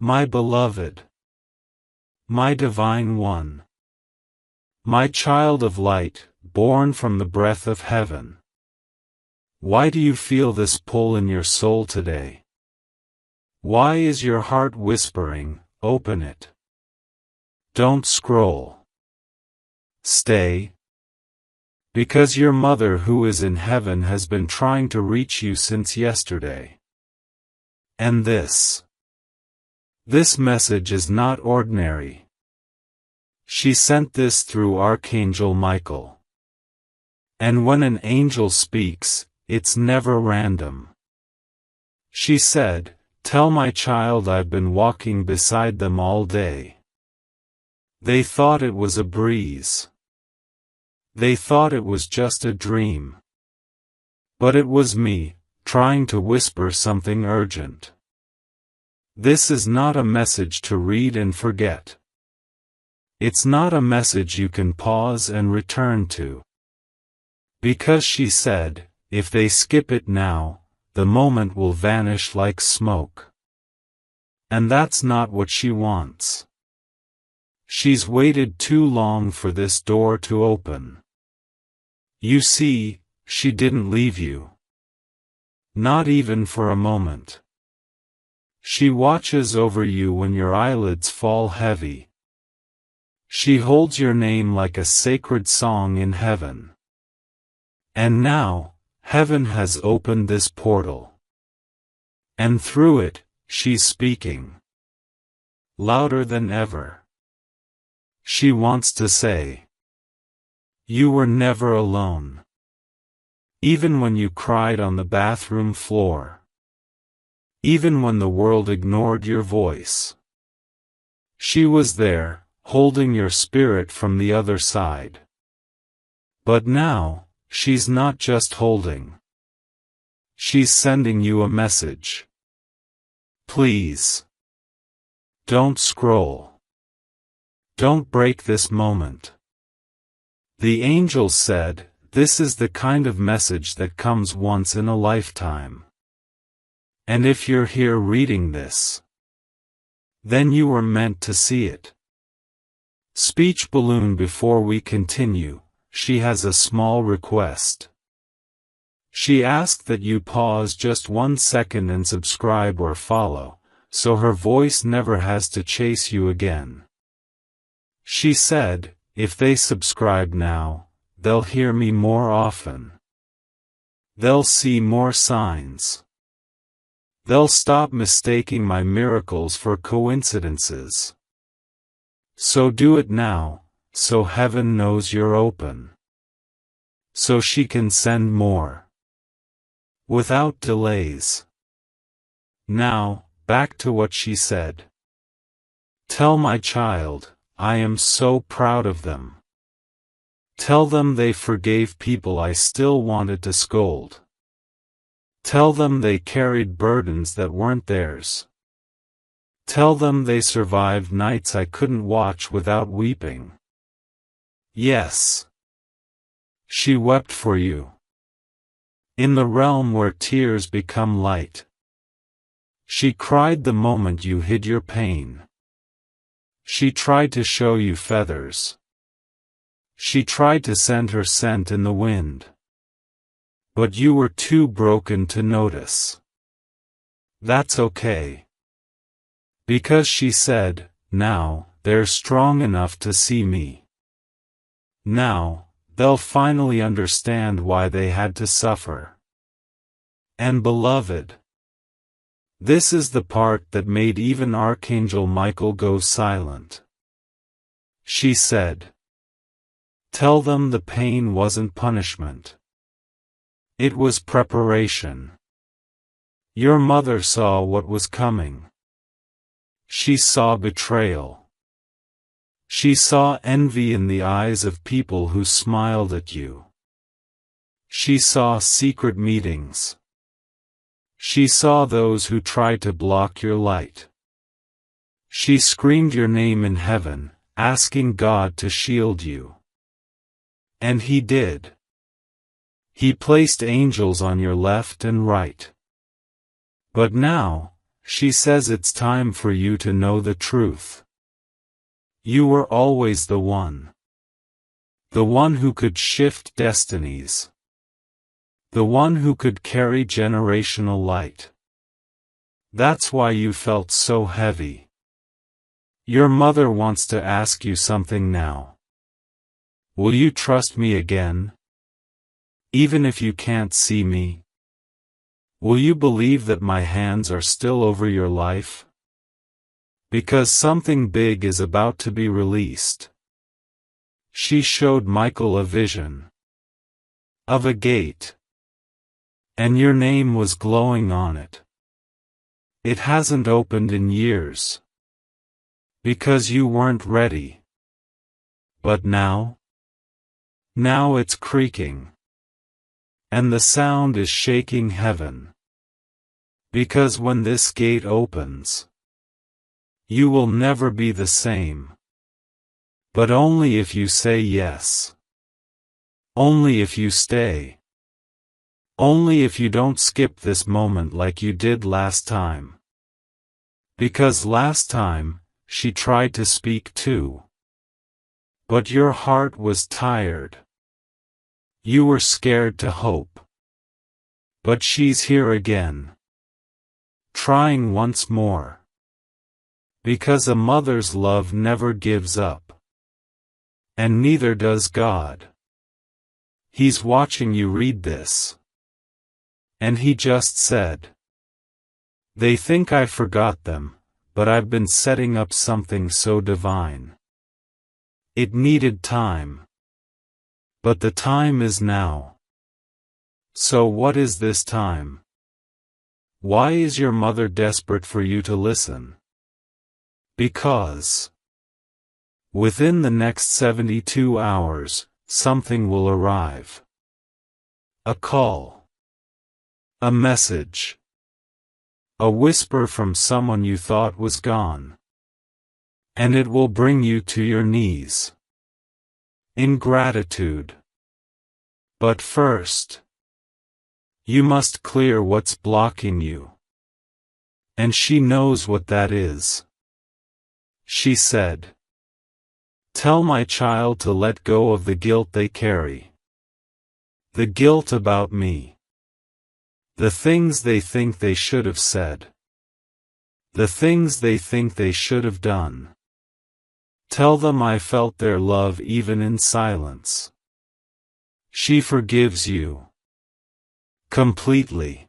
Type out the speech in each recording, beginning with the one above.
My beloved, my divine one, my child of light, born from the breath of heaven. Why do you feel this pull in your soul today? Why is your heart whispering, open it? Don't scroll. Stay. Because your mother who is in heaven has been trying to reach you since yesterday. And this message is not ordinary. She sent this through Archangel Michael. And when an angel speaks, it's never random. She said, "Tell my child I've been walking beside them all day." They thought it was a breeze. They thought it was just a dream. But it was me, trying to whisper something urgent. This is not a message to read and forget. It's not a message you can pause and return to. Because she said, if they skip it now, the moment will vanish like smoke. And that's not what she wants. She's waited too long for this door to open. You see, she didn't leave you. Not even for a moment. She watches over you when your eyelids fall heavy. She holds your name like a sacred song in heaven. And now, heaven has opened this portal. And through it, she's speaking. Louder than ever. She wants to say, you were never alone. Even when you cried on the bathroom floor. Even when the world ignored your voice. She was there, holding your spirit from the other side. But now, she's not just holding. She's sending you a message. Please. Don't scroll. Don't break this moment. The angel said, this is the kind of message that comes once in a lifetime. And if you're here reading this, then you were meant to see it. Speech balloon. Before we continue, she has a small request. She asked that you pause just 1 second and subscribe or follow, so her voice never has to chase you again. She said, if they subscribe now, they'll hear me more often. They'll see more signs. They'll stop mistaking my miracles for coincidences. So do it now, so heaven knows you're open. So she can send more. Without delays. Now, back to what she said. Tell my child, I am so proud of them. Tell them they forgave people I still wanted to scold. Tell them they carried burdens that weren't theirs. Tell them they survived nights I couldn't watch without weeping. Yes. She wept for you. In the realm where tears become light. She cried the moment you hid your pain. She tried to show you feathers. She tried to send her scent in the wind. But you were too broken to notice. That's okay. Because she said, now, they're strong enough to see me. Now, they'll finally understand why they had to suffer. And beloved, this is the part that made even Archangel Michael go silent. She said, tell them the pain wasn't punishment. It was preparation. Your mother saw what was coming. She saw betrayal. She saw envy in the eyes of people who smiled at you. She saw secret meetings. She saw those who tried to block your light. She screamed your name in heaven, asking God to shield you. And He did. He placed angels on your left and right. But now, She says it's time for you to know the truth. You were always the one. The one who could shift destinies. The one who could carry generational light. That's why you felt so heavy. Your mother wants to ask you something now. Will you trust me again? Even if you can't see me? Will you believe that my hands are still over your life? Because something big is about to be released. She showed Michael a vision. Of a gate. And your name was glowing on it. It hasn't opened in years. Because you weren't ready. But now? Now it's creaking. And the sound is shaking heaven. Because when this gate opens, you will never be the same. But only if you say yes. Only if you stay. Only if you don't skip this moment like you did last time. Because last time, she tried to speak too. But your heart was tired. You were scared to hope. But she's here again. Trying once more. Because a mother's love never gives up. And neither does God. He's watching you read this. And he just said, they think I forgot them, but I've been setting up something so divine. It needed time. But the time is now. So what is this time? Why is your mother desperate for you to listen? Because within the next 72 hours, something will arrive. A call. A message. A whisper from someone you thought was gone. And it will bring you to your knees. In gratitude. But first, you must clear what's blocking you. And she knows what that is. She said, tell my child to let go of the guilt they carry. The guilt about me. The things they think they should have said. The things they think they should have done. Tell them I felt their love even in silence. She forgives you. Completely.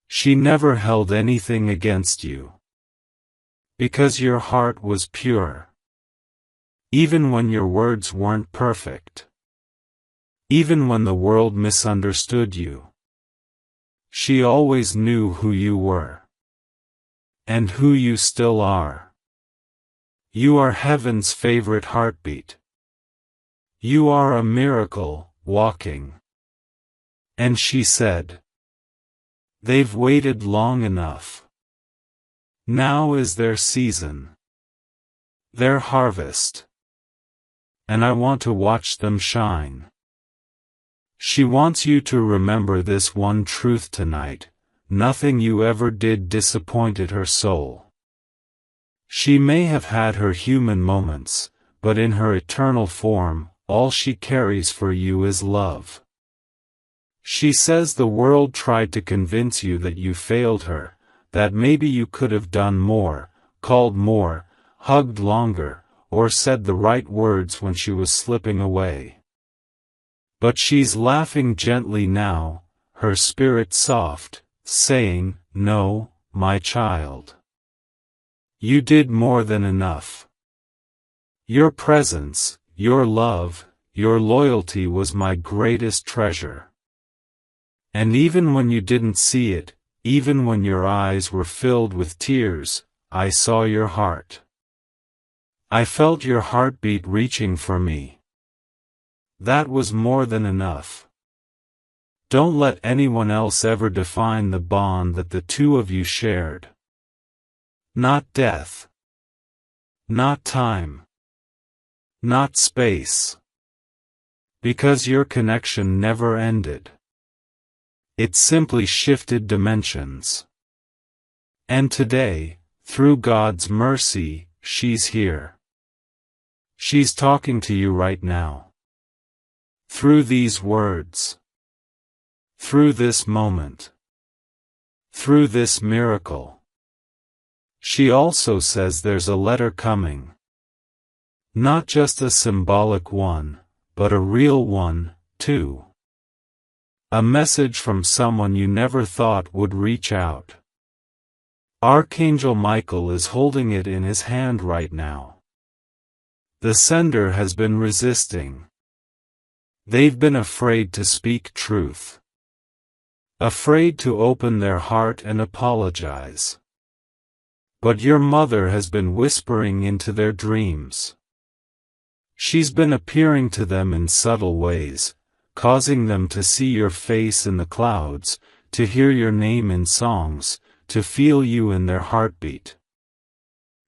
She never held anything against you. Because your heart was pure. Even when your words weren't perfect. Even when the world misunderstood you. She always knew who you were. And who you still are. You are heaven's favorite heartbeat. You are a miracle, walking. And she said, they've waited long enough. Now is their season. Their harvest. And I want to watch them shine. She wants you to remember this one truth tonight: nothing you ever did disappointed her soul. She may have had her human moments, but in her eternal form, all she carries for you is love. She says the world tried to convince you that you failed her, that maybe you could have done more, called more, hugged longer, or said the right words when she was slipping away. But she's laughing gently now, her spirit soft, saying, no, my child. You did more than enough. Your presence, your love, your loyalty was my greatest treasure. And even when you didn't see it, even when your eyes were filled with tears, I saw your heart. I felt your heartbeat reaching for me. That was more than enough. Don't let anyone else ever define the bond that the two of you shared. Not death. Not time. Not space. Because your connection never ended. It simply shifted dimensions. And today, through God's mercy, she's here. She's talking to you right now. Through these words. Through this moment. Through this miracle. She also says there's a letter coming. Not just a symbolic one, but a real one, too. A message from someone you never thought would reach out. Archangel Michael is holding it in his hand right now. The sender has been resisting. They've been afraid to speak truth. Afraid to open their heart and apologize. But your mother has been whispering into their dreams. She's been appearing to them in subtle ways, causing them to see your face in the clouds, to hear your name in songs, to feel you in their heartbeat.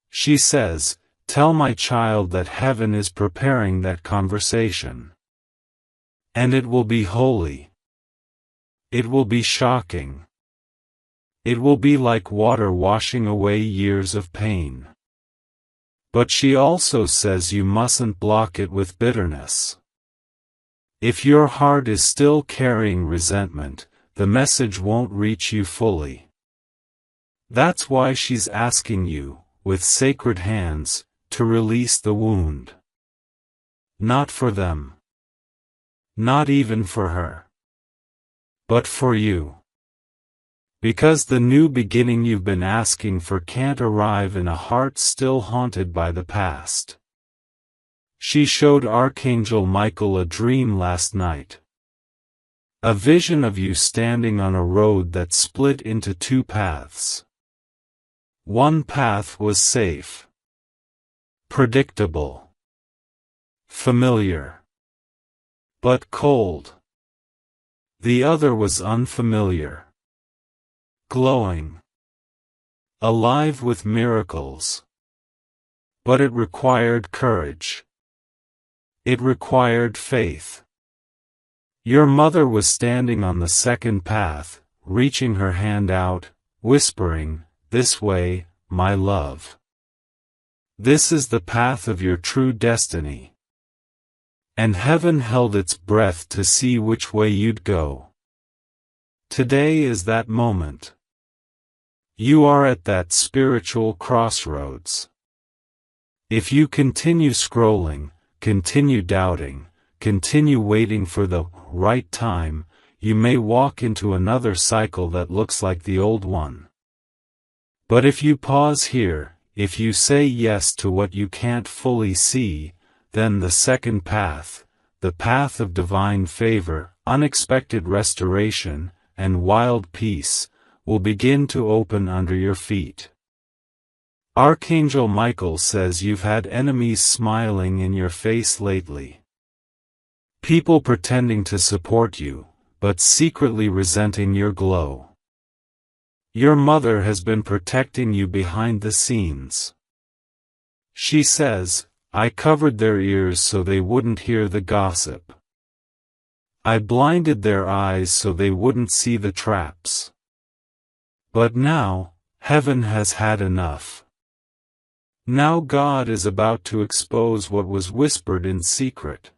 She says, "Tell my child that heaven is preparing that conversation. And it will be holy. It will be shocking. It will be like water washing away years of pain." But she also says you mustn't block it with bitterness. If your heart is still carrying resentment, the message won't reach you fully. That's why she's asking you, with sacred hands, to release the wound. Not for them. Not even for her. But for you. Because the new beginning you've been asking for can't arrive in a heart still haunted by the past. She showed Archangel Michael a dream last night. A vision of you standing on a road that split into two paths. One path was safe. Predictable. Familiar. But cold. The other was unfamiliar. Glowing. Alive with miracles. But it required courage. It required faith. Your mother was standing on the second path, reaching her hand out, whispering, "This way, my love. This is the path of your true destiny." And heaven held its breath to see which way you'd go. Today is that moment. You are at that spiritual crossroads. If you continue scrolling, continue doubting, continue waiting for the right time, you may walk into another cycle that looks like the old one. But if you pause here, if you say yes to what you can't fully see, then the second path, the path of divine favor, unexpected restoration, and wild peace, will begin to open under your feet. Archangel Michael says you've had enemies smiling in your face lately. People pretending to support you, but secretly resenting your glow. Your mother has been protecting you behind the scenes. She says, "I covered their ears so they wouldn't hear the gossip. I blinded their eyes so they wouldn't see the traps. But now, heaven has had enough. Now God is about to expose what was whispered in secret.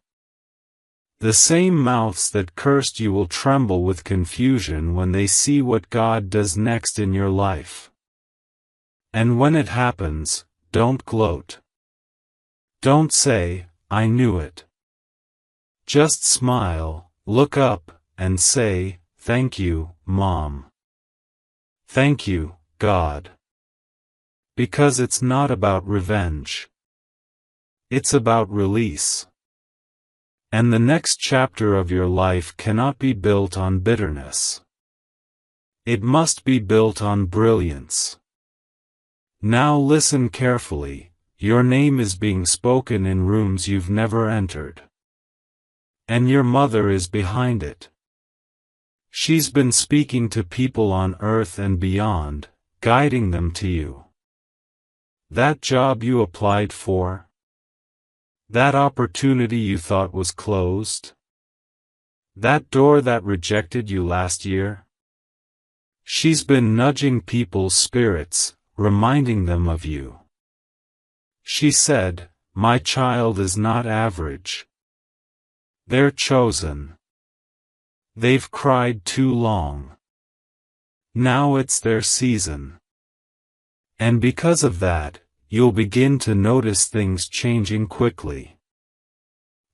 The same mouths that cursed you will tremble with confusion when they see what God does next in your life. And when it happens, don't gloat. Don't say, 'I knew it.' Just smile, look up, and say, 'Thank you, Mom. Thank you, God.' Because it's not about revenge. It's about release. And the next chapter of your life cannot be built on bitterness. It must be built on brilliance. Now listen carefully, your name is being spoken in rooms you've never entered. And your mother is behind it. She's been speaking to people on earth and beyond, guiding them to you. That job you applied for? That opportunity you thought was closed? That door that rejected you last year? She's been nudging people's spirits, reminding them of you. She said, "My child is not average. They're chosen. They've cried too long. Now it's their season. And because of that, you'll begin to notice things changing quickly.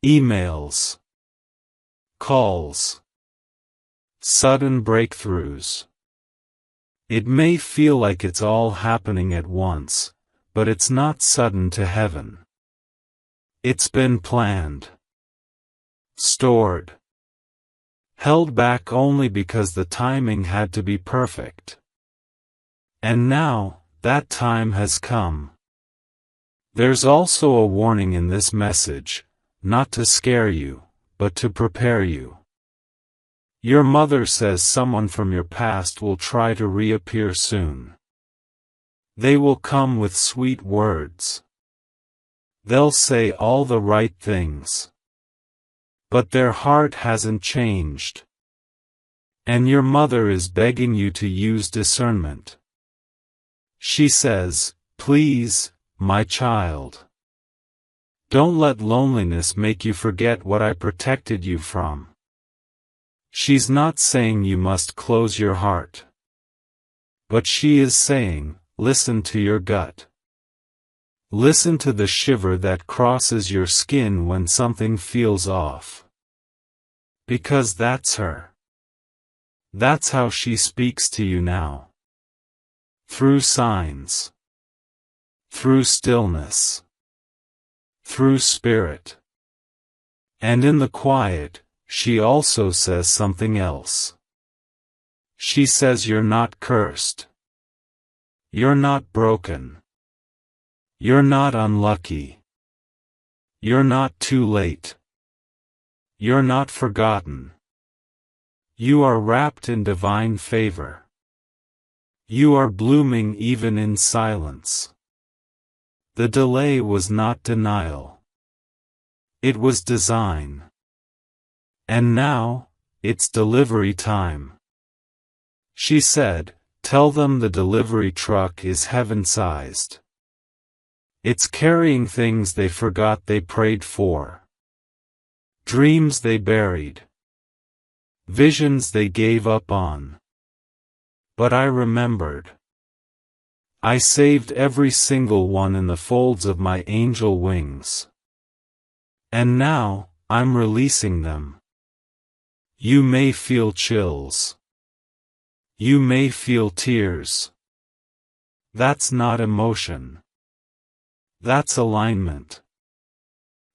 Emails. Calls. Sudden breakthroughs. It may feel like it's all happening at once, but it's not sudden to heaven. It's been planned. Stored. Held back only because the timing had to be perfect. And now, that time has come. There's also a warning in this message, not to scare you, but to prepare you. Your mother says someone from your past will try to reappear soon. They will come with sweet words. They'll say all the right things. But their heart hasn't changed. And your mother is begging you to use discernment. She says, "Please, my child. Don't let loneliness make you forget what I protected you from." She's not saying you must close your heart. But she is saying, listen to your gut. Listen to the shiver that crosses your skin when something feels off. Because that's her. That's how she speaks to you now. Through signs. Through stillness. Through spirit. And in the quiet, she also says something else. She says you're not cursed. You're not broken. You're not unlucky. You're not too late. You're not forgotten. You are wrapped in divine favor. You are blooming even in silence. The delay was not denial. It was design. And now, it's delivery time. She said, tell them the delivery truck is heaven-sized. It's carrying things they forgot they prayed for. Dreams they buried. Visions they gave up on. But I remembered. I saved every single one in the folds of my angel wings. And now, I'm releasing them. You may feel chills. You may feel tears. That's not emotion. That's alignment.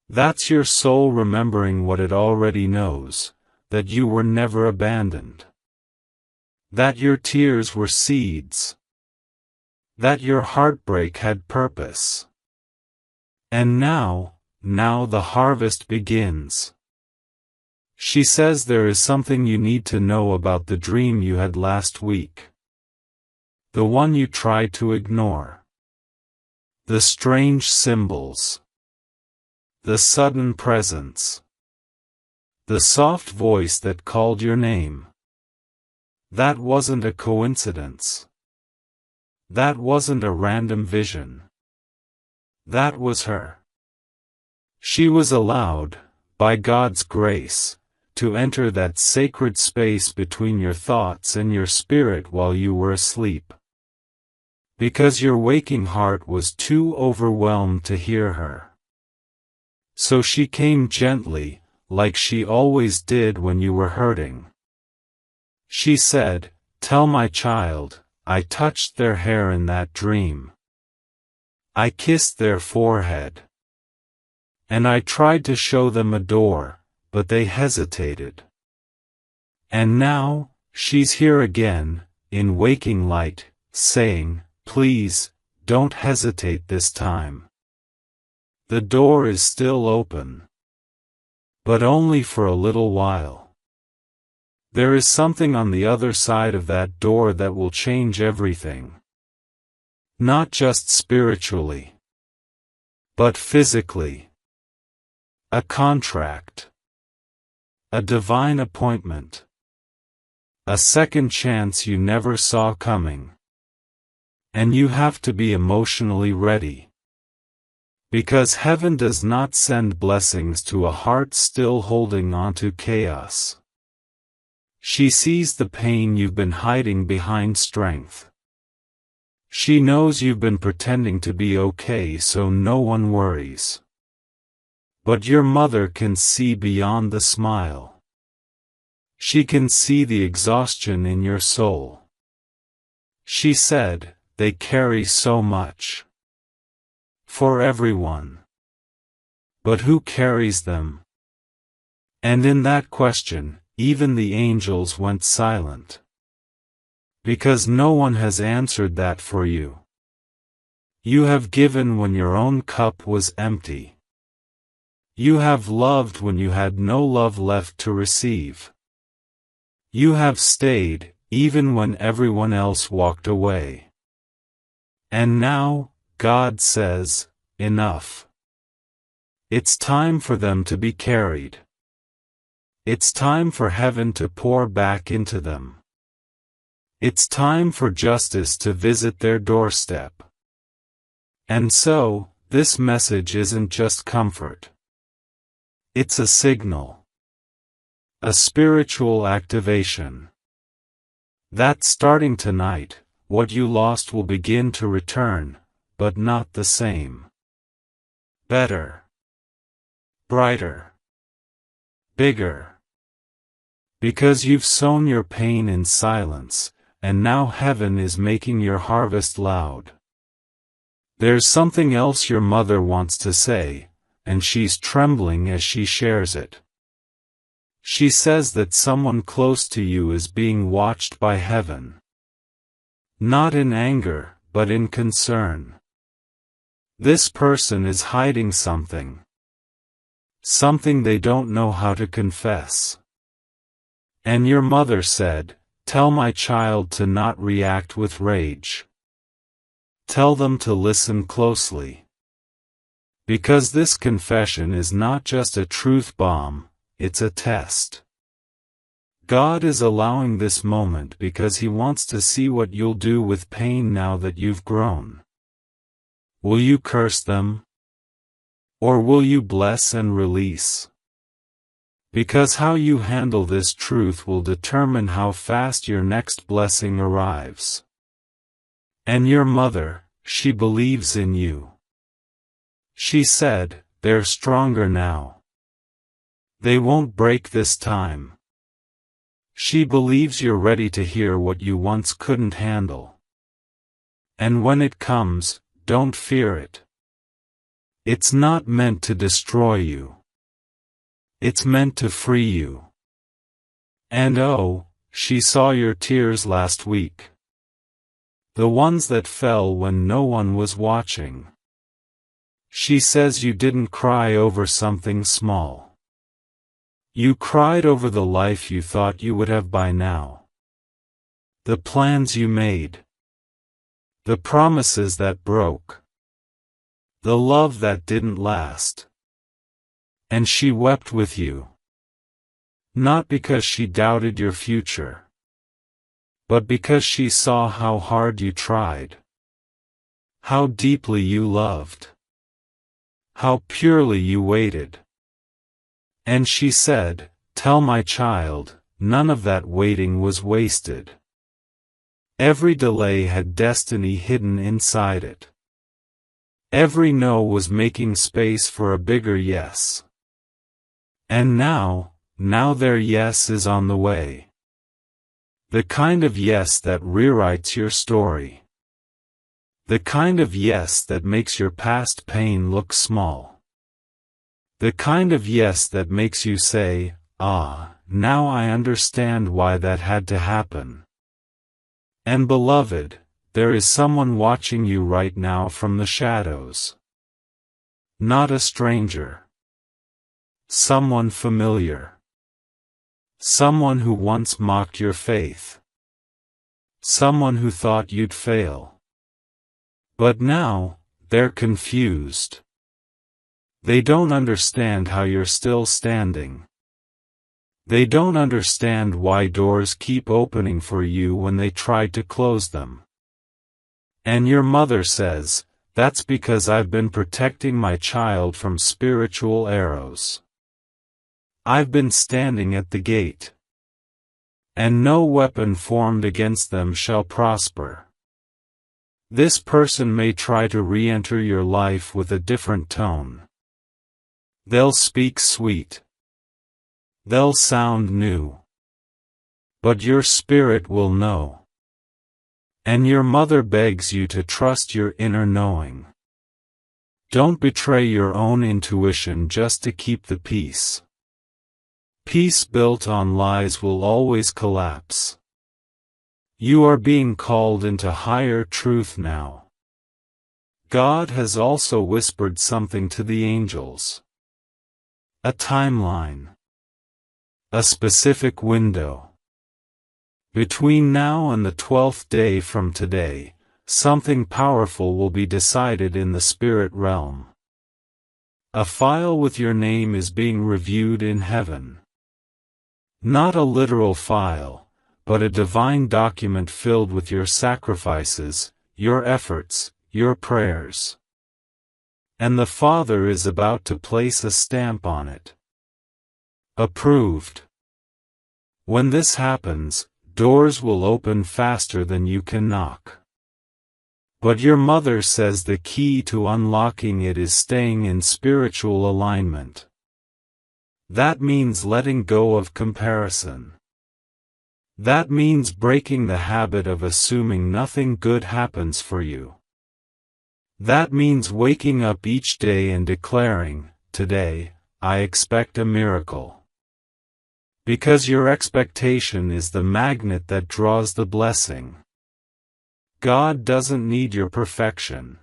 That's your soul remembering what it already knows, that you were never abandoned. That your tears were seeds. That your heartbreak had purpose. And now the harvest begins. She says there is something you need to know about the dream you had last week. The one you tried to ignore. The strange symbols. The sudden presence. The soft voice that called your name. That wasn't a coincidence. That wasn't a random vision. That was her. She was allowed, by God's grace, to enter that sacred space between your thoughts and your spirit while you were asleep. Because your waking heart was too overwhelmed to hear her. So she came gently, like she always did when you were hurting. She said, tell my child, I touched their hair in that dream. I kissed their forehead. And I tried to show them a door, but they hesitated. And now, she's here again, in waking light, saying, please, don't hesitate this time. The door is still open. But only for a little while. There is something on the other side of that door that will change everything. Not just spiritually. But physically. A contract. A divine appointment. A second chance you never saw coming. And you have to be emotionally ready. Because heaven does not send blessings to a heart still holding on to chaos. She sees the pain you've been hiding behind strength. She knows you've been pretending to be okay so no one worries. But your mother can see beyond the smile. She can see the exhaustion in your soul. She said, they carry so much. For everyone. But who carries them? And in that question, even the angels went silent. Because no one has answered that for you. You have given when your own cup was empty. You have loved when you had no love left to receive. You have stayed, even when everyone else walked away. And now, God says, enough. It's time for them to be carried. It's time for heaven to pour back into them. It's time for justice to visit their doorstep. And so, this message isn't just comfort. It's a signal. A spiritual activation. That starting tonight, what you lost will begin to return, but not the same. Better. Brighter. Bigger. Because you've sown your pain in silence, and now heaven is making your harvest loud. There's something else your mother wants to say, and she's trembling as she shares it. She says that someone close to you is being watched by heaven. Not in anger, but in concern. This person is hiding something. Something they don't know how to confess. And your mother said, tell my child to not react with rage. Tell them to listen closely. Because this confession is not just a truth bomb, it's a test. God is allowing this moment because He wants to see what you'll do with pain now that you've grown. Will you curse them? Or will you bless and release? Because how you handle this truth will determine how fast your next blessing arrives. And your mother, she believes in you. She said, they're stronger now. They won't break this time. She believes you're ready to hear what you once couldn't handle. And when it comes, don't fear it. It's not meant to destroy you. It's meant to free you. And oh, she saw your tears last week. The ones that fell when no one was watching. She says you didn't cry over something small. You cried over the life you thought you would have by now. The plans you made. The promises that broke. The love that didn't last. And she wept with you. Not because she doubted your future. But because she saw how hard you tried. How deeply you loved. How purely you waited. And she said, tell my child, none of that waiting was wasted. Every delay had destiny hidden inside it. Every no was making space for a bigger yes. And now their yes is on the way. The kind of yes that rewrites your story. The kind of yes that makes your past pain look small. The kind of yes that makes you say, ah, now I understand why that had to happen. And beloved, there is someone watching you right now from the shadows. Not a stranger. Someone familiar. Someone who once mocked your faith. Someone who thought you'd fail. But now, they're confused. They don't understand how you're still standing. They don't understand why doors keep opening for you when they tried to close them. And your mother says, "That's because I've been protecting my child from spiritual arrows. I've been standing at the gate. And no weapon formed against them shall prosper." This person may try to re-enter your life with a different tone. They'll speak sweet. They'll sound new. But your spirit will know. And your mother begs you to trust your inner knowing. Don't betray your own intuition just to keep the peace. Peace built on lies will always collapse. You are being called into higher truth now. God has also whispered something to the angels. A timeline. A specific window. Between now and the 12th day from today, something powerful will be decided in the spirit realm. A file with your name is being reviewed in heaven. Not a literal file, but a divine document filled with your sacrifices, your efforts, your prayers. And the Father is about to place a stamp on it. Approved. When this happens, doors will open faster than you can knock. But your mother says the key to unlocking it is staying in spiritual alignment. That means letting go of comparison. That means breaking the habit of assuming nothing good happens for you. That means waking up each day and declaring, "Today, I expect a miracle." Because your expectation is the magnet that draws the blessing. God doesn't need your perfection.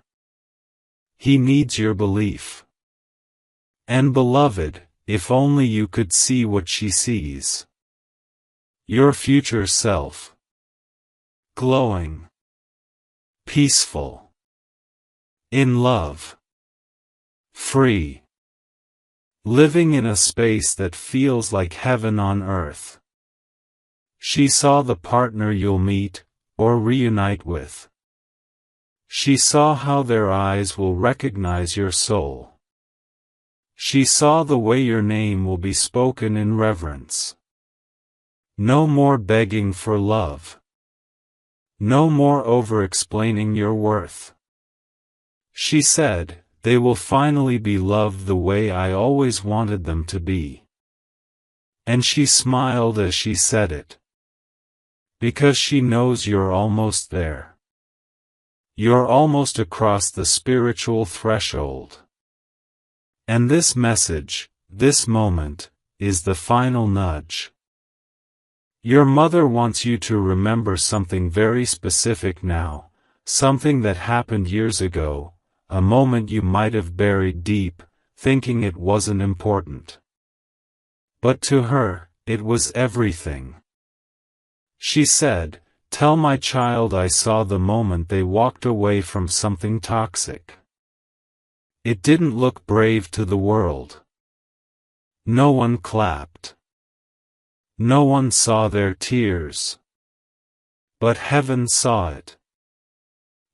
He needs your belief. And beloved, if only you could see what she sees. Your future self. Glowing. Peaceful. In love. Free. Living in a space that feels like heaven on earth. She saw the partner you'll meet, or reunite with. She saw how their eyes will recognize your soul. She saw the way your name will be spoken in reverence. No more begging for love. No more over-explaining your worth. She said, "They will finally be loved the way I always wanted them to be." And she smiled as she said it. Because she knows you're almost there. You're almost across the spiritual threshold. And this message, this moment, is the final nudge. Your mother wants you to remember something very specific now, something that happened years ago, a moment you might have buried deep, thinking it wasn't important. But to her, it was everything. She said, "Tell my child I saw the moment they walked away from something toxic. It didn't look brave to the world. No one clapped. No one saw their tears. But heaven saw it.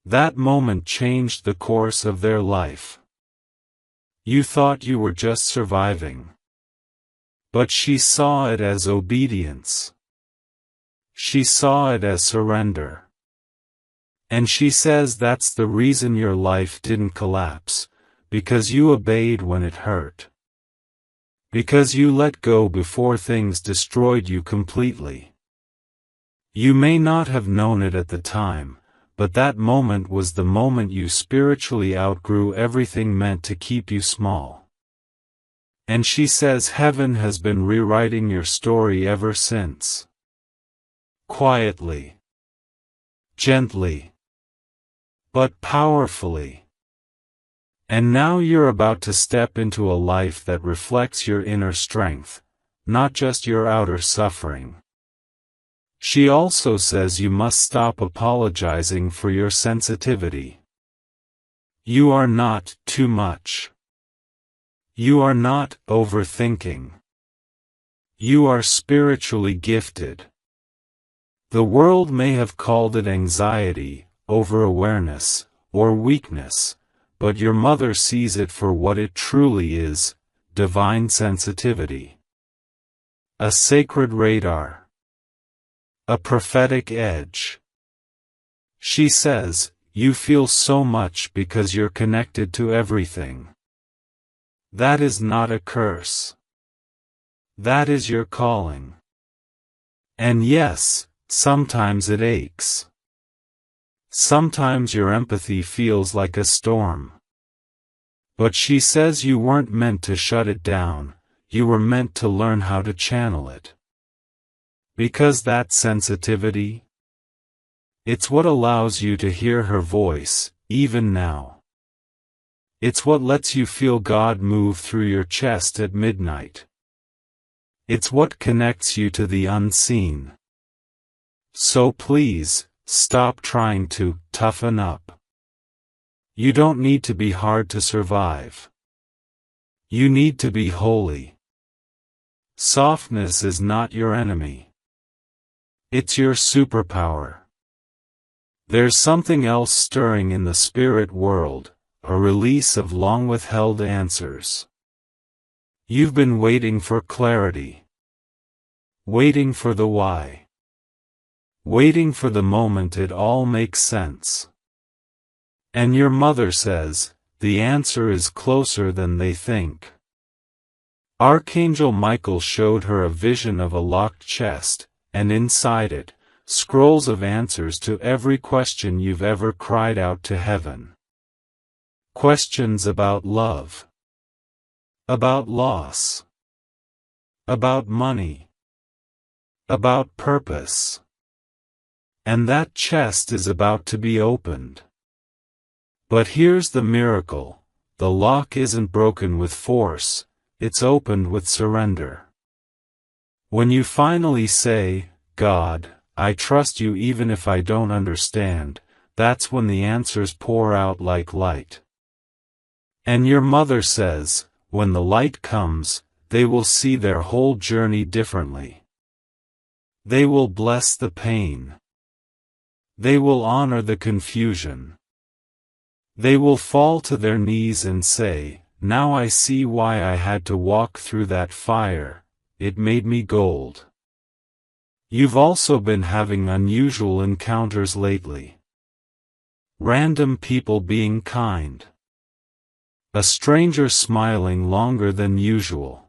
That moment changed the course of their life. You thought you were just surviving. But she saw it as obedience. She saw it as surrender. And she says that's the reason your life didn't collapse, because you obeyed when it hurt. Because you let go before things destroyed you completely. You may not have known it at the time, but that moment was the moment you spiritually outgrew everything meant to keep you small. And she says heaven has been rewriting your story ever since. Quietly. Gently. But powerfully. And now you're about to step into a life that reflects your inner strength, not just your outer suffering. She also says you must stop apologizing for your sensitivity. You are not too much. You are not overthinking. You are spiritually gifted. The world may have called it anxiety, over-awareness, or weakness, but your mother sees it for what it truly is: divine sensitivity. A sacred radar. A prophetic edge. She says, you feel so much because you're connected to everything. That is not a curse. That is your calling. And yes, sometimes it aches. Sometimes your empathy feels like a storm. But she says you weren't meant to shut it down, you were meant to learn how to channel it. Because that sensitivity, it's what allows you to hear her voice, even now. It's what lets you feel God move through your chest at midnight. It's what connects you to the unseen. So please, stop trying to toughen up. You don't need to be hard to survive. You need to be holy. Softness is not your enemy. It's your superpower. There's something else stirring in the spirit world, a release of long-withheld answers. You've been waiting for clarity. Waiting for the why. Waiting for the moment it all makes sense. And your mother says, the answer is closer than they think. Archangel Michael showed her a vision of a locked chest, and inside it, scrolls of answers to every question you've ever cried out to heaven. Questions about love. About loss. About money. About purpose. And that chest is about to be opened. But here's the miracle: the lock isn't broken with force, it's opened with surrender. When you finally say, God, I trust you even if I don't understand, that's when the answers pour out like light. And your mother says, when the light comes, they will see their whole journey differently. They will bless the pain. They will honor the confusion. They will fall to their knees and say, now I see why I had to walk through that fire, it made me gold. You've also been having unusual encounters lately. Random people being kind. A stranger smiling longer than usual.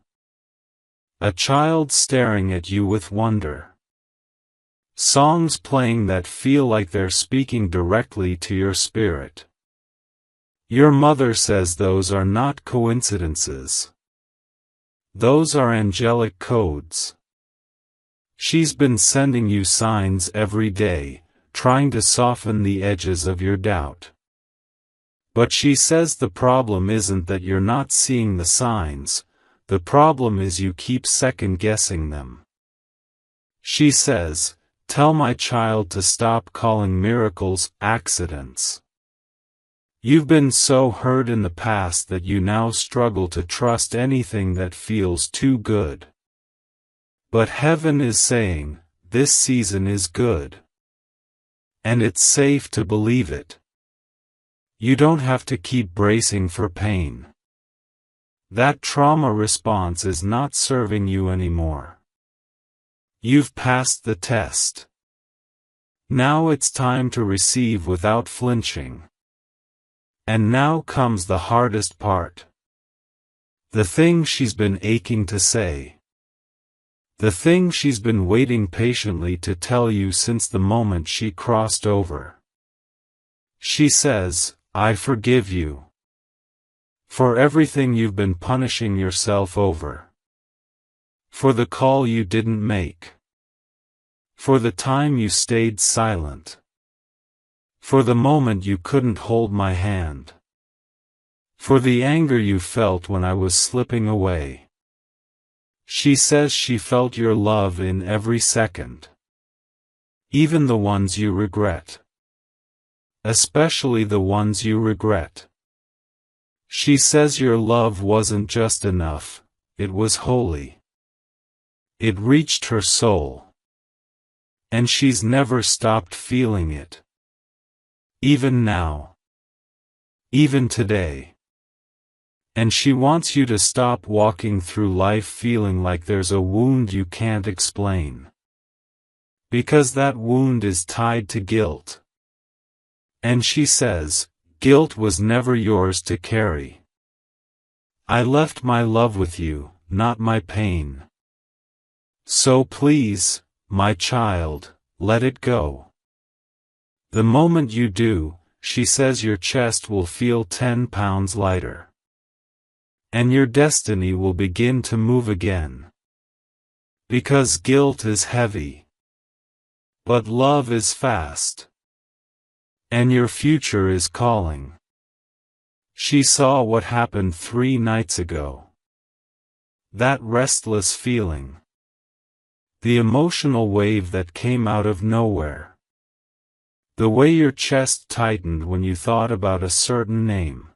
A child staring at you with wonder. Songs playing that feel like they're speaking directly to your spirit. Your mother says those are not coincidences. Those are angelic codes. She's been sending you signs every day, trying to soften the edges of your doubt. But she says the problem isn't that you're not seeing the signs, the problem is you keep second-guessing them. She says, tell my child to stop calling miracles accidents. You've been so hurt in the past that you now struggle to trust anything that feels too good. But heaven is saying, this season is good. And it's safe to believe it. You don't have to keep bracing for pain. That trauma response is not serving you anymore. You've passed the test. Now it's time to receive without flinching. And now comes the hardest part. The thing she's been aching to say. The thing she's been waiting patiently to tell you since the moment she crossed over. She says, I forgive you. For everything you've been punishing yourself over. For the call you didn't make. For the time you stayed silent. For the moment you couldn't hold my hand. For the anger you felt when I was slipping away. She says she felt your love in every second. Even the ones you regret. Especially the ones you regret. She says your love wasn't just enough, it was holy. It reached her soul. And she's never stopped feeling it. Even now. Even today. And she wants you to stop walking through life feeling like there's a wound you can't explain. Because that wound is tied to guilt. And she says, guilt was never yours to carry. I left my love with you, not my pain. So please, my child, let it go. The moment you do, she says your chest will feel 10 pounds lighter. And your destiny will begin to move again. Because guilt is heavy. But love is fast. And your future is calling. She saw what happened 3 nights ago. That restless feeling. The emotional wave that came out of nowhere. The way your chest tightened when you thought about a certain name.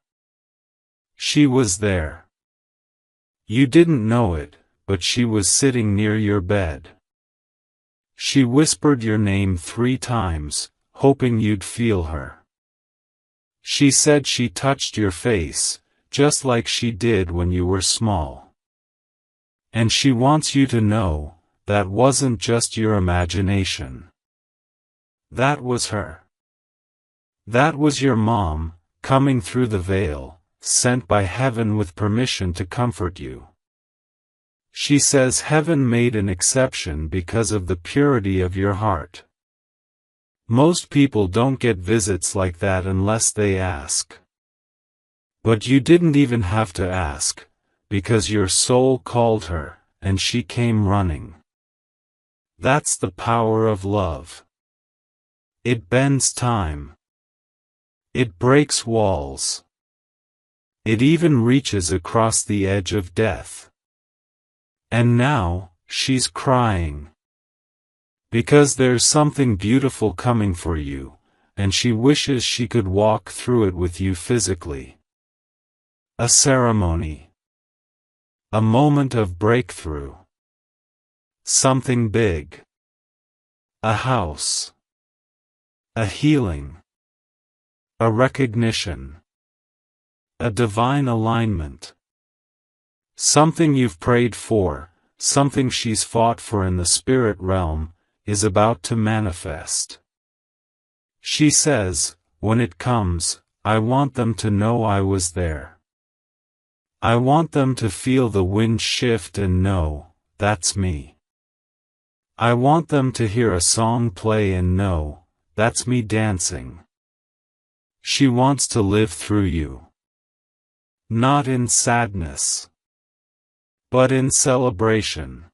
She was there. You didn't know it, but she was sitting near your bed. She whispered your name 3 times, hoping you'd feel her. She said she touched your face, just like she did when you were small. And she wants you to know, that wasn't just your imagination. That was her. That was your mom, coming through the veil, sent by heaven with permission to comfort you. She says heaven made an exception because of the purity of your heart. Most people don't get visits like that unless they ask. But you didn't even have to ask, because your soul called her, and she came running. That's the power of love. It bends time. It breaks walls. It even reaches across the edge of death. And now, she's crying. Because there's something beautiful coming for you, and she wishes she could walk through it with you physically. A ceremony. A moment of breakthrough. Something big. A house. A healing. A recognition. A divine alignment. Something you've prayed for, something she's fought for in the spirit realm, is about to manifest. She says, when it comes, I want them to know I was there. I want them to feel the wind shift and know, that's me. I want them to hear a song play and know, that's me dancing. She wants to live through you. Not in sadness, but in celebration.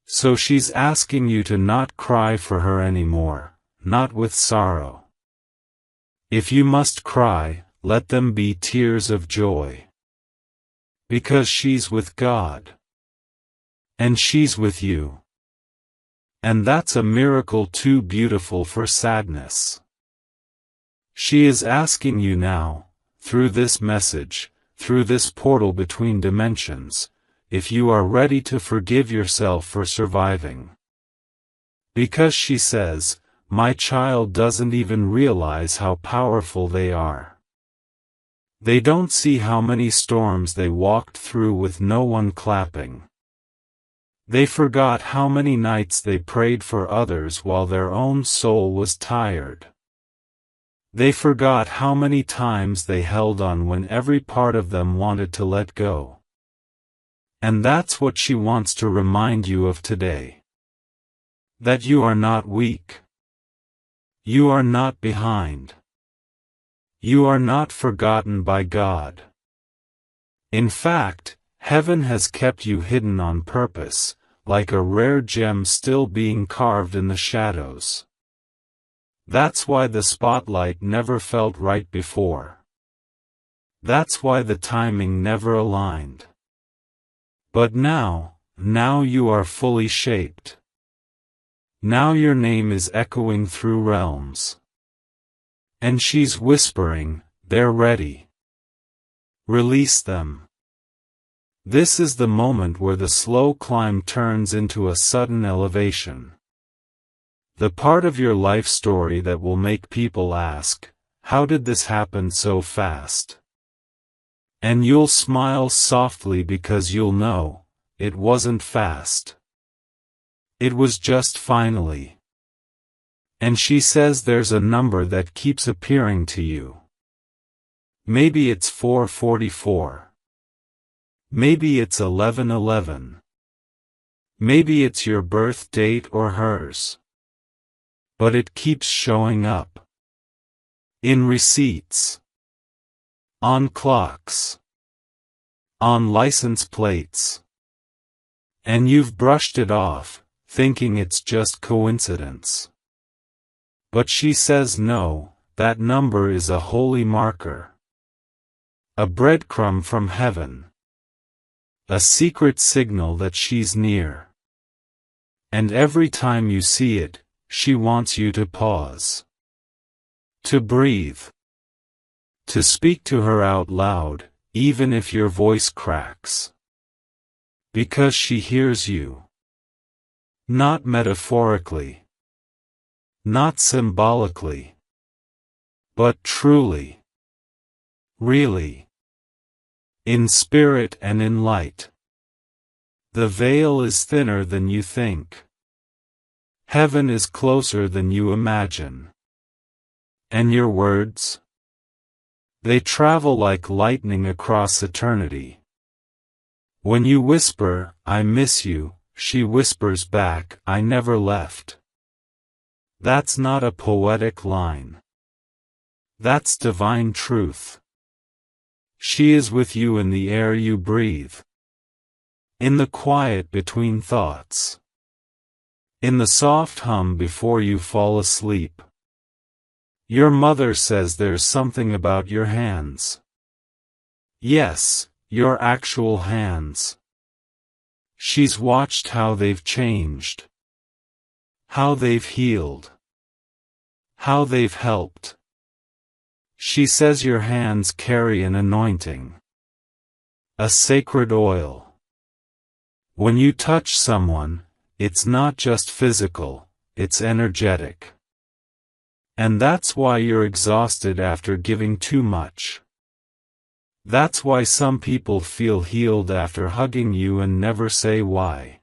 So she's asking you to not cry for her anymore, not with sorrow. If you must cry, let them be tears of joy. Because she's with God. And she's with you. And that's a miracle too beautiful for sadness. She is asking you now, through this message, through this portal between dimensions, if you are ready to forgive yourself for surviving. Because she says, my child doesn't even realize how powerful they are. They don't see how many storms they walked through with no one clapping. They forgot how many nights they prayed for others while their own soul was tired. They forgot how many times they held on when every part of them wanted to let go. And that's what she wants to remind you of today. That you are not weak. You are not behind. You are not forgotten by God. In fact, heaven has kept you hidden on purpose, like a rare gem still being carved in the shadows. That's why the spotlight never felt right before. That's why the timing never aligned. But now you are fully shaped. Now your name is echoing through realms. And she's whispering, they're ready. Release them. This is the moment where the slow climb turns into a sudden elevation. The part of your life story that will make people ask, "How did this happen so fast?" And you'll smile softly because you'll know, it wasn't fast. It was just finally. And she says there's a number that keeps appearing to you. Maybe it's 444. Maybe it's 1111. Maybe it's your birth date or hers. But it keeps showing up. In receipts. On clocks. On license plates. And you've brushed it off, thinking it's just coincidence. But she says no, that number is a holy marker. A breadcrumb from heaven. A secret signal that she's near. And every time you see it, she wants you to pause. To breathe. To speak to her out loud, even if your voice cracks. Because she hears you. Not metaphorically. Not symbolically. But truly. Really. In spirit and in light. The veil is thinner than you think. Heaven is closer than you imagine. And your words? They travel like lightning across eternity. When you whisper, "I miss you," she whispers back, "I never left." That's not a poetic line. That's divine truth. She is with you in the air you breathe. In the quiet between thoughts. In the soft hum before you fall asleep. Your mother says there's something about your hands. Yes, your actual hands. She's watched how they've changed. How they've healed. How they've helped. She says your hands carry an anointing. A sacred oil. When you touch someone, it's not just physical, it's energetic. And that's why you're exhausted after giving too much. That's why some people feel healed after hugging you and never say why.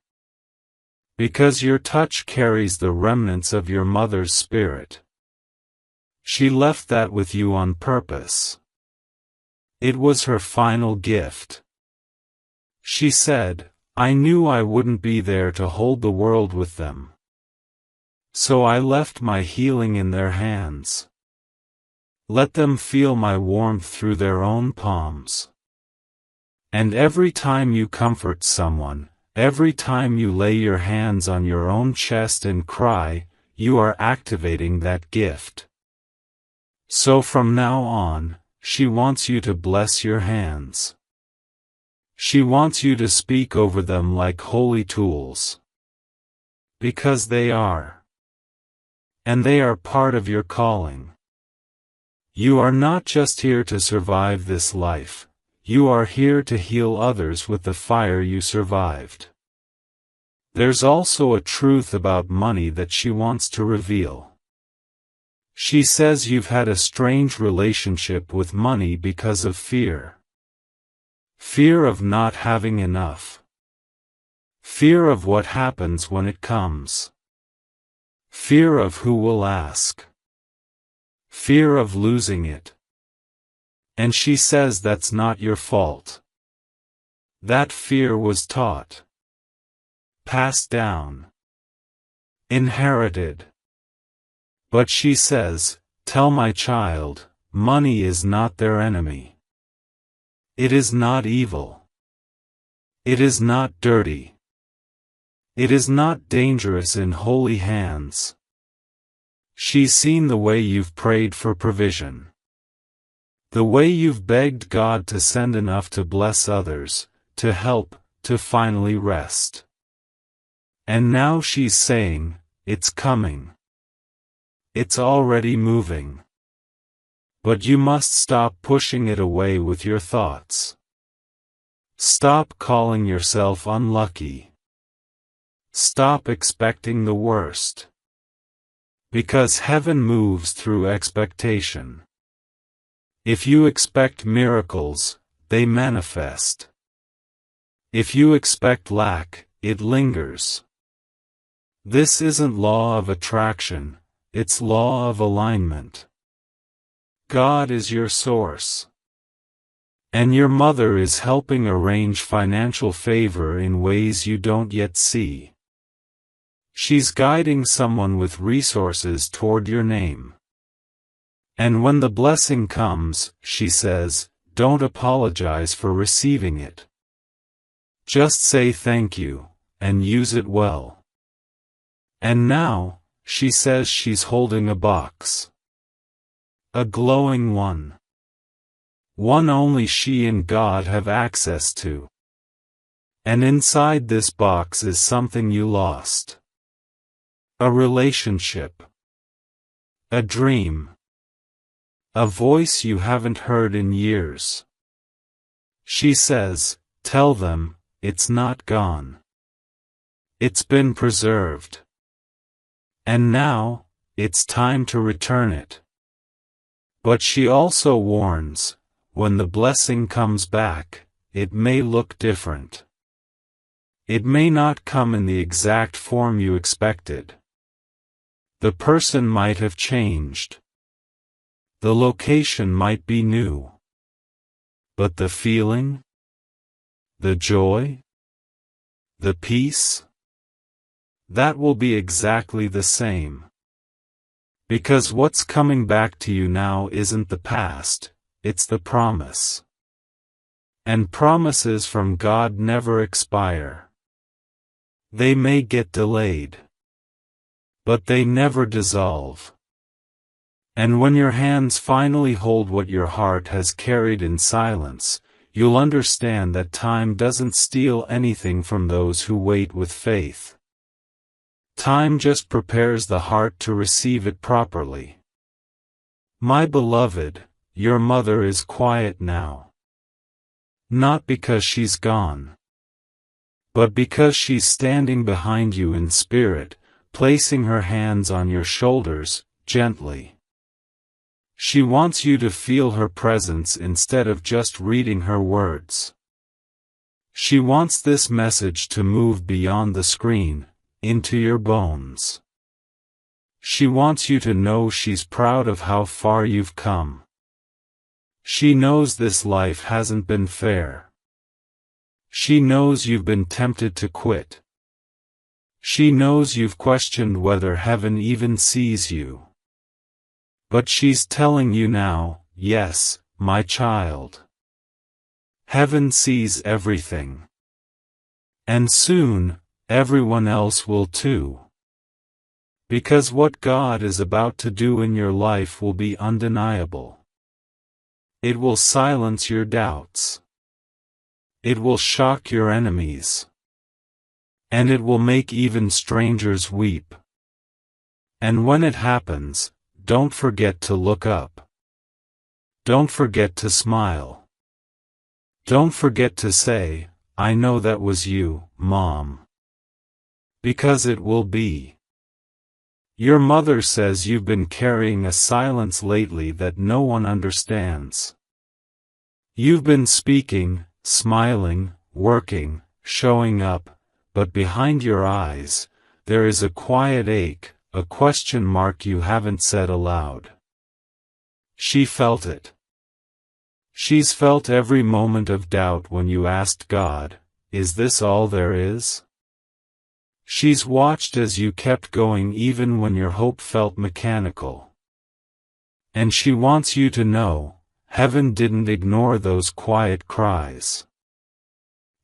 Because your touch carries the remnants of your mother's spirit. She left that with you on purpose. It was her final gift. She said, "I knew I wouldn't be there to hold the world with them. So I left my healing in their hands. Let them feel my warmth through their own palms." And every time you comfort someone, every time you lay your hands on your own chest and cry, you are activating that gift. So from now on, she wants you to bless your hands. She wants you to speak over them like holy tools. Because they are. And they are part of your calling. You are not just here to survive this life, you are here to heal others with the fire you survived. There's also a truth about money that she wants to reveal. She says you've had a strange relationship with money because of fear. Fear of not having enough. Fear of what happens when it comes. Fear of who will ask. Fear of losing it. And she says that's not your fault. That fear was taught. Passed down. Inherited. But she says, "Tell my child, money is not their enemy. It is not evil. It is not dirty. It is not dangerous in holy hands." She's seen the way you've prayed for provision. The way you've begged God to send enough to bless others, to help, to finally rest. And now she's saying, it's coming. It's already moving. But you must stop pushing it away with your thoughts. Stop calling yourself unlucky. Stop expecting the worst. Because heaven moves through expectation. If you expect miracles, they manifest. If you expect lack, it lingers. This isn't law of attraction, it's law of alignment. God is your source. And your mother is helping arrange financial favor in ways you don't yet see. She's guiding someone with resources toward your name. And when the blessing comes, she says, don't apologize for receiving it. Just say thank you, and use it well. And now, she says she's holding a box. A glowing one. One only she and God have access to. And inside this box is something you lost. A relationship. A dream. A voice you haven't heard in years. She says, tell them, it's not gone. It's been preserved. And now, it's time to return it. But she also warns, when the blessing comes back, it may look different. It may not come in the exact form you expected. The person might have changed. The location might be new. But the feeling? The joy? The peace? That will be exactly the same. Because what's coming back to you now isn't the past, it's the promise. And promises from God never expire. They may get delayed. But they never dissolve. And when your hands finally hold what your heart has carried in silence, you'll understand that time doesn't steal anything from those who wait with faith. Time just prepares the heart to receive it properly. My beloved, your mother is quiet now. Not because she's gone. But because she's standing behind you in spirit, placing her hands on your shoulders, gently. She wants you to feel her presence instead of just reading her words. She wants this message to move beyond the screen, into your bones. She wants you to know she's proud of how far you've come. She knows this life hasn't been fair. She knows you've been tempted to quit. She knows you've questioned whether heaven even sees you. But she's telling you now, yes, my child. Heaven sees everything. And soon, everyone else will too. Because what God is about to do in your life will be undeniable. It will silence your doubts. It will shock your enemies. And it will make even strangers weep. And when it happens, don't forget to look up. Don't forget to smile. Don't forget to say, I know that was you, Mom. Because it will be. Your mother says you've been carrying a silence lately that no one understands. You've been speaking, smiling, working, showing up, but behind your eyes, there is a quiet ache, a question mark you haven't said aloud. She felt it. She's felt every moment of doubt when you asked God, is this all there is? She's watched as you kept going even when your hope felt mechanical. And she wants you to know, heaven didn't ignore those quiet cries.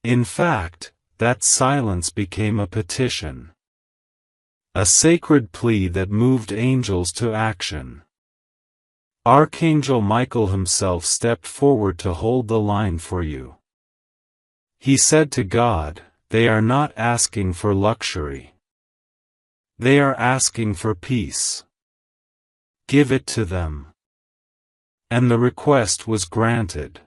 In fact, that silence became a petition. A sacred plea that moved angels to action. Archangel Michael himself stepped forward to hold the line for you. He said to God, they are not asking for luxury. They are asking for peace. Give it to them. And the request was granted.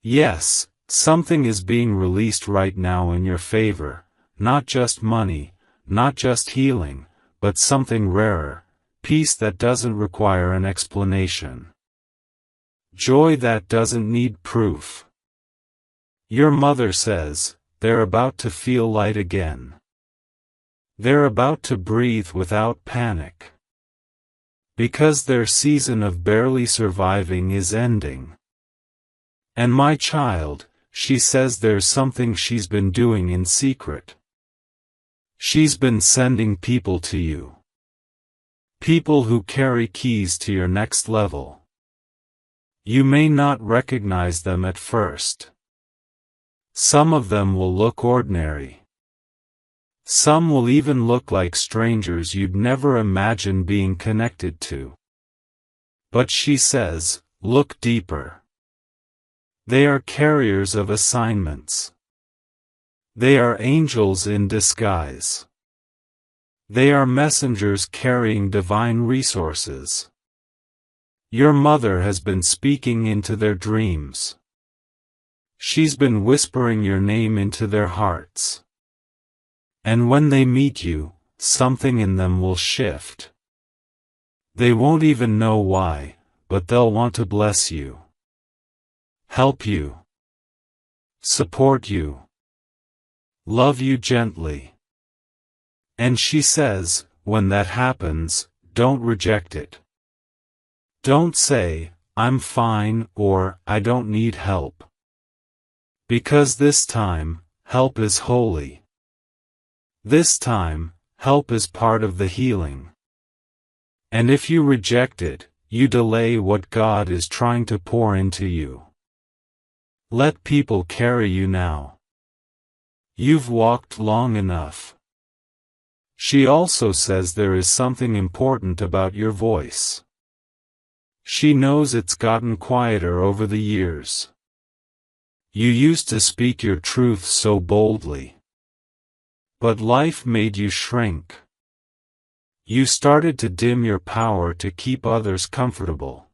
Yes, Something is being released right now in your favor, not just money, not just healing, but something rarer, peace that doesn't require an explanation. Joy that doesn't need proof. Your mother says, they're about to feel light again. They're about to breathe without panic. Because their season of barely surviving is ending. And my child, she says there's something she's been doing in secret. She's been sending people to you. People who carry keys to your next level. You may not recognize them at first. Some of them will look ordinary. Some will even look like strangers you'd never imagine being connected to. But she says, look deeper. They are carriers of assignments. They are angels in disguise. They are messengers carrying divine resources. Your mother has been speaking into their dreams. She's been whispering your name into their hearts. And when they meet you, something in them will shift. They won't even know why, but they'll want to bless you. Help you. Support you. Love you gently. And she says, when that happens, don't reject it. Don't say, I'm fine, or I don't need help. Because this time, help is holy. This time, help is part of the healing. And if you reject it, you delay what God is trying to pour into you. Let people carry you now. You've walked long enough. She also says there is something important about your voice. She knows it's gotten quieter over the years. You used to speak your truth so boldly. But life made you shrink. You started to dim your power to keep others comfortable.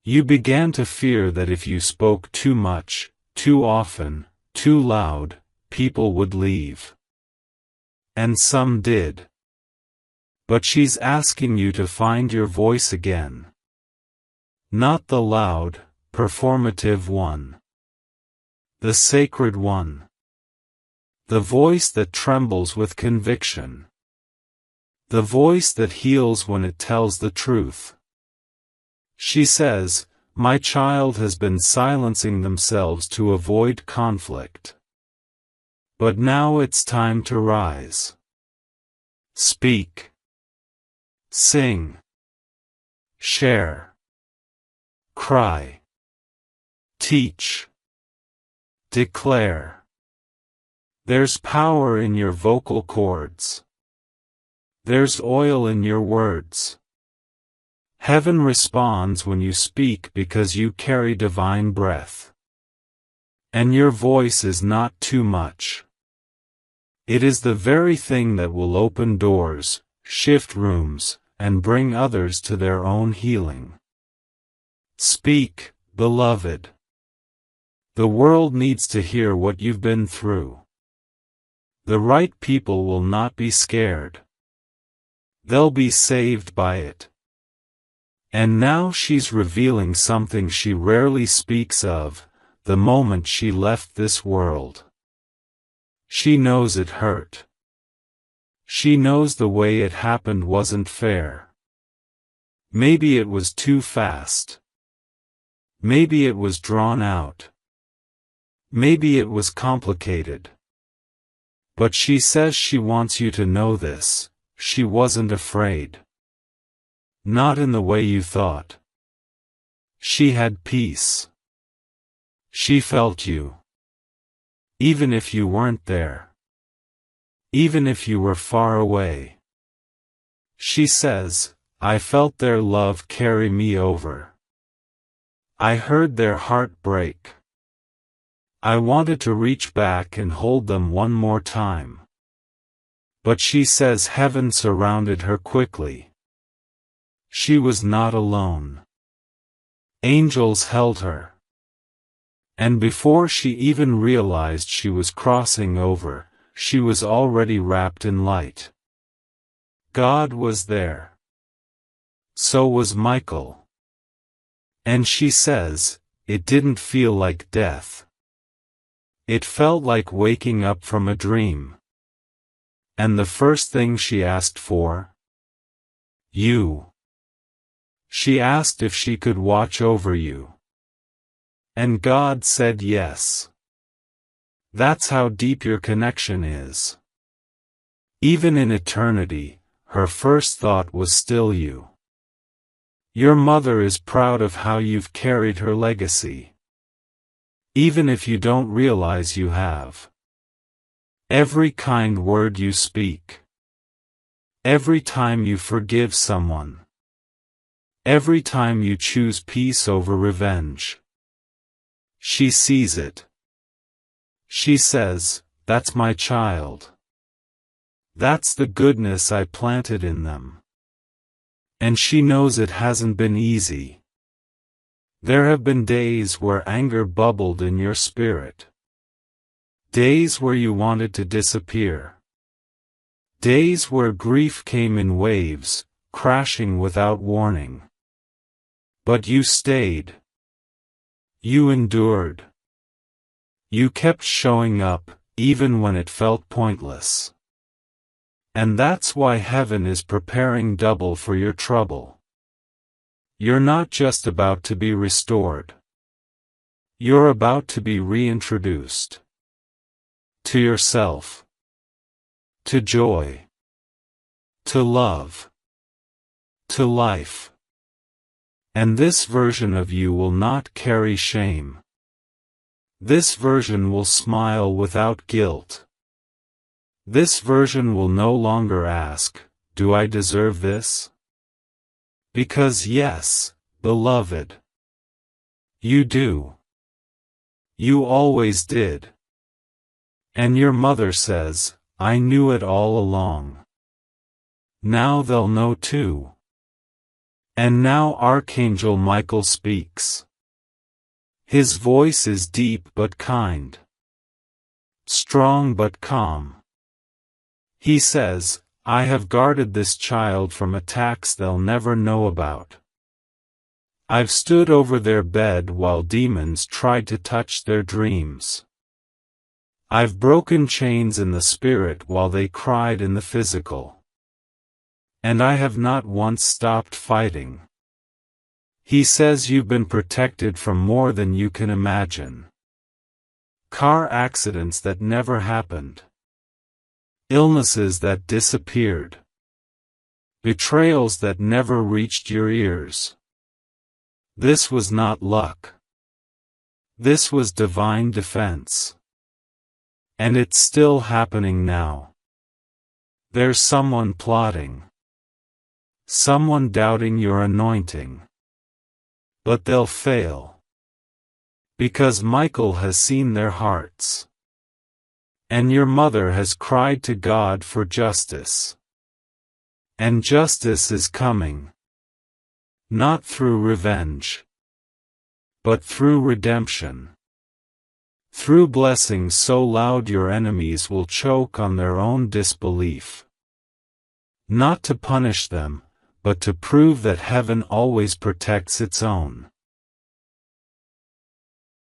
You began to fear that if you spoke too much, too often, too loud, people would leave. And some did. But she's asking you to find your voice again. Not the loud, performative one. The sacred one. The voice that trembles with conviction. The voice that heals when it tells the truth. She says, my child has been silencing themselves to avoid conflict. But now it's time to rise. Speak. Sing. Share. Cry. Teach. Declare. There's power in your vocal cords. There's oil in your words. Heaven responds when you speak because you carry divine breath. And your voice is not too much. It is the very thing that will open doors, shift rooms, and bring others to their own healing. Speak, beloved. The world needs to hear what you've been through. The right people will not be scared. They'll be saved by it. And now she's revealing something she rarely speaks of, the moment she left this world. She knows it hurt. She knows the way it happened wasn't fair. Maybe it was too fast. Maybe it was drawn out. Maybe it was complicated. But she says she wants you to know this, she wasn't afraid. Not in the way you thought. She had peace. She felt you. Even if you weren't there. Even if you were far away. She says, I felt their love carry me over. I heard their heart break. I wanted to reach back and hold them one more time. But she says heaven surrounded her quickly. She was not alone. Angels held her. And before she even realized she was crossing over, she was already wrapped in light. God was there. So was Michael. And she says, it didn't feel like death. It felt like waking up from a dream. And the first thing she asked for? You. She asked if she could watch over you. And God said yes. That's how deep your connection is. Even in eternity, her first thought was still you. Your mother is proud of how you've carried her legacy. Even if you don't realize you have. Every kind word you speak. Every time you forgive someone. Every time you choose peace over revenge. She sees it. She says, that's my child. That's the goodness I planted in them. And she knows it hasn't been easy. There have been days where anger bubbled in your spirit. Days where you wanted to disappear. Days where grief came in waves, crashing without warning. But you stayed. You endured. You kept showing up, even when it felt pointless. And that's why heaven is preparing double for your trouble. You're not just about to be restored. You're about to be reintroduced. To yourself. To joy. To love. To life. And this version of you will not carry shame. This version will smile without guilt. This version will no longer ask, do I deserve this? Because yes, beloved. You do. You always did. And your mother says, I knew it all along. Now they'll know too. And now Archangel Michael speaks. His voice is deep but kind. Strong but calm. He says, I have guarded this child from attacks they'll never know about. I've stood over their bed while demons tried to touch their dreams. I've broken chains in the spirit while they cried in the physical. And I have not once stopped fighting. He says you've been protected from more than you can imagine. Car accidents that never happened. Illnesses that disappeared. Betrayals that never reached your ears. This was not luck. This was divine defense. And it's still happening now. There's someone plotting. Someone doubting your anointing. But they'll fail. Because Michael has seen their hearts. And your mother has cried to God for justice. And justice is coming. Not through revenge. But through redemption. Through blessings so loud your enemies will choke on their own disbelief. Not to punish them, but to prove that heaven always protects its own.